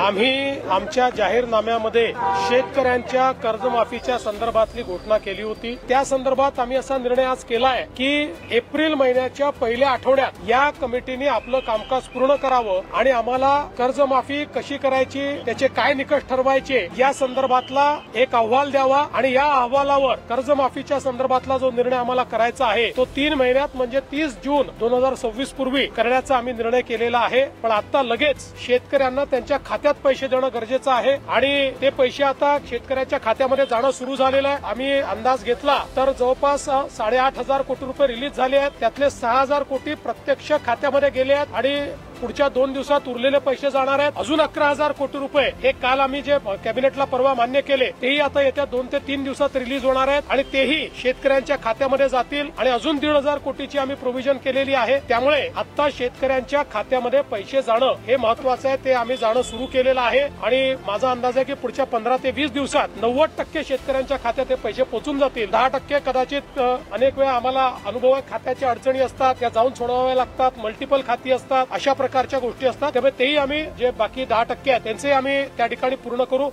आम्ही आमच्या जाहीरनाम्यामध्ये शेतकऱ्यांच्या कर्जमाफीच्या संदर्भातली घोषणा केली होती। त्या संदर्भात आम्ही असा निर्णय आज केलाय की एप्रिल महिन्याच्या पहिल्या आठवड्यात या कमिटीने आपलं कामकाज पूर्ण करावं आणि आम्हाला कर्जमाफी कशी करायची, त्याचे काय निकष ठरवायचे या संदर्भातला एक अहवाल द्यावा आणि या अहवालावर कर्जमाफीच्या संदर्भातला जो निर्णय आम्हाला करायचा आहे तो 3 महिन्यात म्हणजे 30 जून 2026 पूर्वी करण्याचा आम्ही निर्णय केलेला आहे। पण आता लगेच शेतकऱ्यांना त्यांच्या खात्यात पैसे देणं गरजेचं आहे आणि ते पैसे आता शेतकऱ्याच्या खात्यामध्ये जाणं सुरू झालेलं आहे। आम्ही अंदाज घेतला तर जवळपास 8,500 कोटी रुपये रिलीज झाले आहेत, त्यातले 6,000 कोटी प्रत्यक्ष खात्यामध्ये गेले आहेत आणि पुढच्या 2 दिवसात उरलेले पैसे जाणार आहेत। अजून 11,000 कोटी रुपये हे काल आम्ही जे कॅबिनेटला परवा मान्य केले तेही आता येत्या 2 ते 3 दिवसात रिलीज होणार आहेत आणि तेही शेतकऱ्यांच्या खात्यामध्ये जातील आणि अजून 1,500 कोटीची आम्ही प्रोव्हिजन केलेली आहे। त्यामुळे आता शेतकऱ्यांच्या खात्यामध्ये पैसे जाणं हे महत्वाचं आहे, ते आम्ही जाणं सुरू केलेलं आहे आणि माझा अंदाज आहे की पुढच्या 15 ते 20 दिवसात 90% शेतकऱ्यांच्या खात्यात हे पैसे पोहोचून जातील। 10% कदाचित अनेक वेळा आम्हाला अनुभव आहे, खात्याच्या अडचणी असतात, त्या जाऊन सोडवाव्या लागतात, मल्टिपल खाती असतात, अशा प्रकारच्या गोष्टी असतात। त्यामुळे तेही आम्ही जे बाकी 10% आहेत त्यांचे आम्ही त्या ठिकाणी पूर्ण करू।